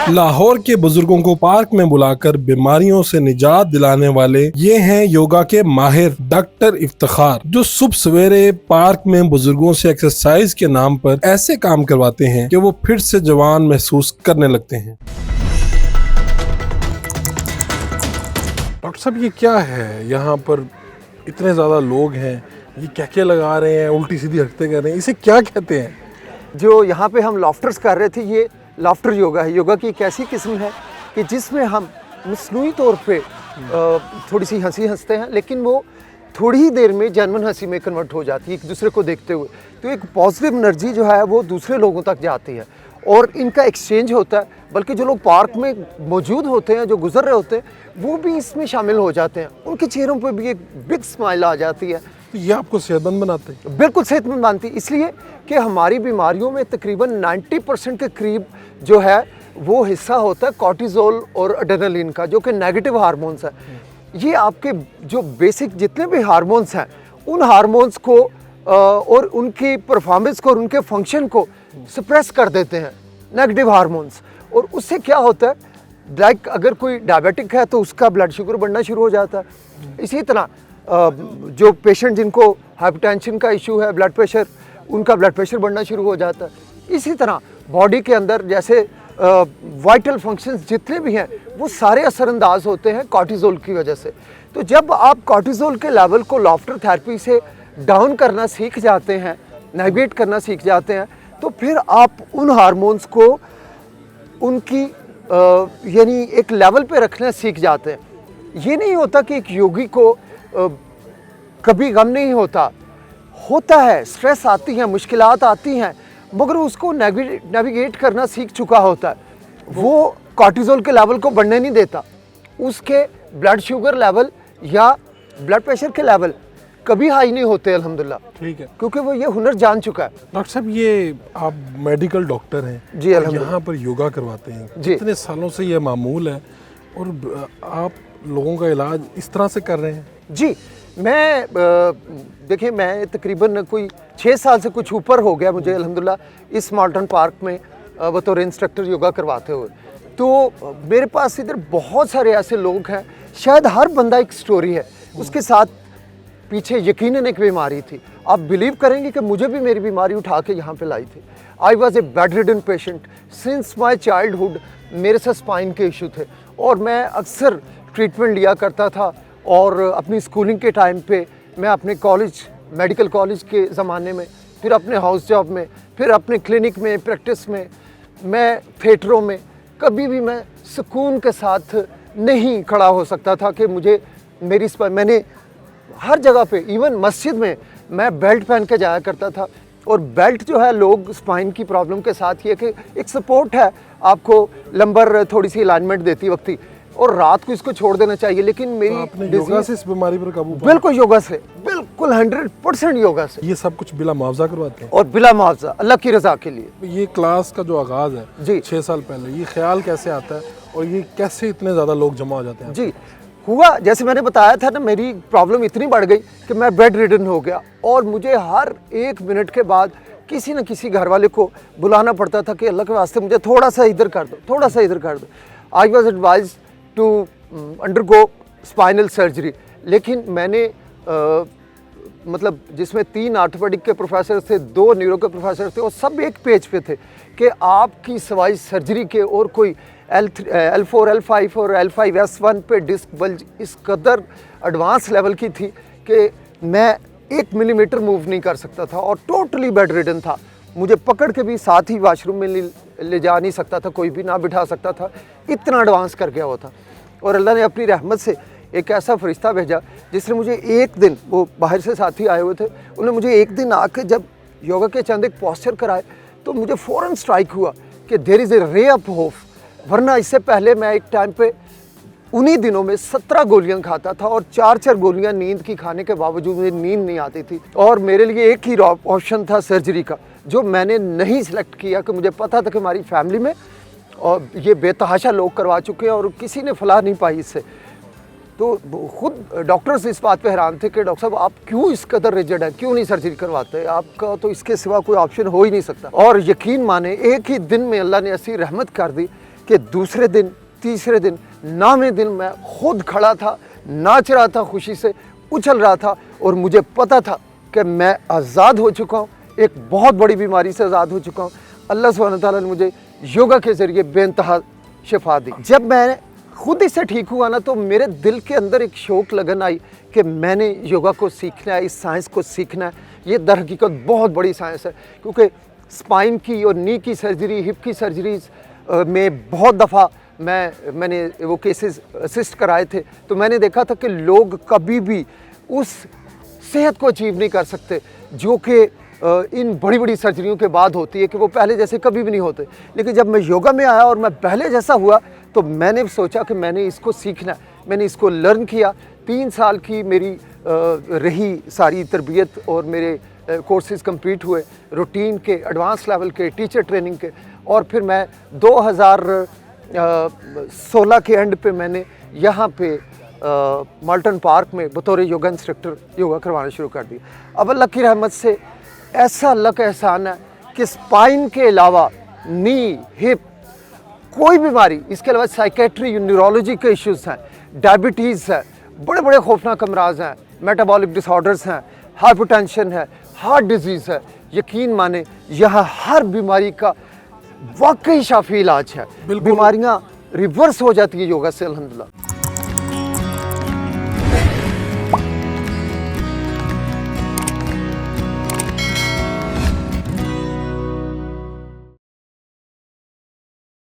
लाहौर के बुजुर्गों को पार्क में बुलाकर बीमारियों से निजात दिलाने वाले ये हैं योगा के माहिर डॉक्टर इफ्तिखार, जो सुबह सवेरे पार्क में बुजुर्गों से एक्सरसाइज के नाम पर ऐसे काम करवाते हैं कि वो फिर से जवान महसूस करने लगते हैं। डॉक्टर साहब, ये क्या है? यहाँ पर इतने ज्यादा लोग हैं, ये क्या लगा रहे हैं, उल्टी सीधी हरकतें कर रहे हैं, इसे क्या कहते हैं? जो यहाँ पे हम लॉफ्टर्स कर रहे थे, ये लाफ्टर योगा है। योगा की एक ऐसी किस्म है कि जिसमें हम मसनूई तौर पे थोड़ी सी हंसी हंसते हैं, लेकिन वो थोड़ी ही देर में जेन्युइन हंसी में कन्वर्ट हो जाती है एक दूसरे को देखते हुए। तो एक पॉजिटिव एनर्जी जो है वो दूसरे लोगों तक जाती है और इनका एक्सचेंज होता है। बल्कि जो लोग पार्क में मौजूद होते हैं, जो गुजर रहे होते हैं, वो भी इसमें शामिल हो जाते हैं। उनके चेहरों पर भी एक बिग स्माइल आ जाती है। तो ये आपको सेहतमंद बनाते हैं? बिल्कुल सेहतमंद बनाती है, इसलिए कि हमारी बीमारियों में तकरीबन 90% के करीब जो है वो हिस्सा होता है कॉर्टिजोल और एड्रेनलिन का, जो कि नेगेटिव हार्मोन्स है। ये आपके जो बेसिक जितने भी हार्मोन्स हैं, उन हार्मोन्स को और उनकी परफॉर्मेंस को और उनके फंक्शन को सप्रेस कर देते हैं, नेगेटिव हार्मोन्स। और उससे क्या होता है, लाइक अगर कोई डायबिटिक है तो उसका ब्लड शुगर बढ़ना शुरू हो जाता है। इसी तरह जो पेशेंट जिनको हाइपरटेंशन का इशू है, ब्लड प्रेशर, उनका ब्लड प्रेशर बढ़ना शुरू हो जाता है। इसी तरह बॉडी के अंदर जैसे वाइटल फंक्शंस जितने भी हैं वो सारे असरअंदाज होते हैं कॉर्टिजोल की वजह से। तो जब आप कॉर्टिजोल के लेवल को लाफ्टर थेरेपी से डाउन करना सीख जाते हैं, नेविगेट करना सीख जाते हैं, तो फिर आप उन हार्मोन्स को उनकी यानी एक लेवल पे रखना सीख जाते हैं। ये नहीं होता कि एक योगी को कभी गम नहीं होता है, स्ट्रेस आती है, मुश्किलात आती हैं, मगर उसको नेविगेट करना सीख चुका होता है। वो कॉर्टिजोल के लेवल को बढ़ने नहीं देता, उसके ब्लड शुगर लेवल या ब्लड प्रेशर के लेवल कभी हाई नहीं होते अल्हम्दुलिल्लाह। ठीक है, क्योंकि वो ये हुनर जान चुका है। डॉक्टर साहब, ये आप मेडिकल डॉक्टर हैं जी, और यहाँ पर योगा करवाते हैं, इतने सालों से ये मामूल है और आप लोगों का इलाज इस तरह से कर रहे हैं? जी, मैं देखिए, मैं तकरीबन कोई 6 साल से कुछ ऊपर हो गया मुझे अल्हम्दुलिल्लाह इस मॉडर्न पार्क में बतौर इंस्ट्रक्टर योगा करवाते हुए। तो मेरे पास इधर बहुत सारे ऐसे लोग हैं, शायद हर बंदा एक स्टोरी है, उसके साथ पीछे यकीनन एक बीमारी थी। आप बिलीव करेंगे कि मुझे भी मेरी बीमारी उठा के यहाँ पे लाई थी। I was a bed ridden patient since my childhood. मेरे साथ स्पाइन के इशू थे और मैं अक्सर ट्रीटमेंट लिया करता था। और अपनी स्कूलिंग के टाइम पे मैं अपने कॉलेज, मेडिकल कॉलेज के ज़माने में, फिर अपने हाउस जॉब में, फिर अपने क्लिनिक में, प्रैक्टिस में, मैं थिएटरों में, कभी भी मैं सुकून के साथ नहीं खड़ा हो सकता था कि मुझे मेरी मैंने हर जगह पे, इवन मस्जिद में मैं बेल्ट पहन के जाया करता था। और बेल्ट जो है, लोग स्पाइन की प्रॉब्लम के साथ ये कि एक सपोर्ट है, आपको लंबर थोड़ी सी अलाइनमेंट देती वक्ती, और रात को इसको छोड़ देना चाहिए। लेकिन मेरी आपने योगा से इस बीमारी पर काबू पाया? बिल्कुल योगा से, बिल्कुल 100% योगा से। ये सब कुछ बिला मुआवजा करवाते हैं? और बिला मुआवजा, अल्लाह की रजा के लिए। ये क्लास का जो आगाज है जी 6 साल पहले, ये ख्याल कैसे आता है और ये कैसे इतने ज़्यादा लोग जमा हो जाते हैं? जी, हुआ जैसे मैंने बताया था ना, मेरी प्रॉब्लम इतनी बढ़ गई कि मैं बेड रिडन हो गया और मुझे हर 1 मिनट के बाद किसी न किसी घर वाले को बुलाना पड़ता था कि अल्लाह के वास्ते मुझे थोड़ा सा इधर कर दो, थोड़ा सा इधर कर दो। I was advise to undergo spinal surgery. लेकिन मैंने मतलब जिसमें 3 ऑर्थोपेडिक के प्रोफेसर थे, 2 न्यूरो के प्रोफेसर थे, और सब एक पेज पे थे कि आपकी सवाई सर्जरी के और कोई L4, L5 और L5S1 पे डिस्क बल्ज इस कदर एडवांस लेवल की थी कि मैं 1 मिलीमीटर मूव नहीं कर सकता था और टोटली बेड रिडन था। मुझे पकड़ के भी साथ ही वॉशरूम में ले जा नहीं सकता था, कोई भी ना बिठा सकता था, इतना एडवांस कर गया वो था। और अल्लाह ने अपनी रहमत से एक ऐसा फरिश्ता भेजा जिसने मुझे एक दिन, वो बाहर से साथी आए हुए थे, उन्होंने मुझे एक दिन आके जब योगा के चंद एक पोस्चर कराए तो मुझे फ़ौरन स्ट्राइक हुआ कि there is a ray of hope. वरना इससे पहले मैं एक टाइम पे उन्हीं दिनों में 17 गोलियां खाता था और 4-4 गोलियां नींद की खाने के बावजूद मुझे नींद नहीं आती थी। और मेरे लिए एक ही ऑप्शन था सर्जरी का, जो मैंने नहीं सिलेक्ट किया, कि मुझे पता था कि हमारी फैमिली में और ये बेतहाशा लोग करवा चुके हैं और किसी ने फलाह नहीं पाई इससे। तो खुद डॉक्टर्स इस बात पे हैरान थे कि डॉक्टर साहब आप क्यों इस कदर रिजिड हैं, क्यों नहीं सर्जरी करवाते, आपका तो इसके सिवा कोई ऑप्शन हो ही नहीं सकता। और यकीन माने, एक ही दिन में अल्लाह ने ऐसी रहमत कर दी कि दूसरे दिन, तीसरे दिन, 9वें दिन मैं खुद खड़ा था, नाच रहा था, खुशी से उछल रहा था और मुझे पता था कि मैं आज़ाद हो चुका हूँ, एक बहुत बड़ी बीमारी से आज़ाद हो चुका हूँ। अल्लाह सुब्हानहू तआला ने मुझे योगा के ज़रिए बेइंतहा शिफा दी। जब मैं खुद इससे ठीक हुआ ना, तो मेरे दिल के अंदर एक शौक़ लगन आई कि मैंने योगा को सीखना है, इस साइंस को सीखना है। ये दर हकीकत बहुत बड़ी साइंस है, क्योंकि स्पाइन की और नी की सर्जरी, हिप की सर्जरीज़ में बहुत दफ़ा मैंने वो केसेस असिस्ट कराए थे, तो मैंने देखा था कि लोग कभी भी उस सेहत को अचीव नहीं कर सकते जो कि इन बड़ी बड़ी सर्जरियों के बाद होती है, कि वो पहले जैसे कभी भी नहीं होते। लेकिन जब मैं योगा में आया और मैं पहले जैसा हुआ, तो मैंने सोचा कि मैंने इसको सीखना है, मैंने इसको लर्न किया। 3 साल की मेरी रही सारी तरबियत और मेरे कोर्सेज़ कंप्लीट हुए, रूटीन के, एडवांस लेवल के, टीचर ट्रेनिंग के। और फिर मैं 2016 के एंड पे मैंने यहाँ पे माल्टन पार्क में बतौर योगा इंस्ट्रक्टर योगा करवाना शुरू कर दिया। अब अल्लाह की रहमत से ऐसा अल्लाह का एहसान है कि स्पाइन के अलावा नी, हिप, कोई बीमारी, इसके अलावा साइकेट्री, न्यूरोलॉजी के इश्यूज़ हैं, डायबिटीज़ है, बड़े बड़े खौफनाक अमराज हैं, मेटाबॉलिक डिसऑर्डर्स हैं, हाइपरटेंशन है, हार्ट डिजीज़ है। यकीन माने यहाँ हर बीमारी का वाकई शाफी इलाज है। बीमारियाँ रिवर्स हो जाती है योगा से, अल्हम्दुलिल्लाह।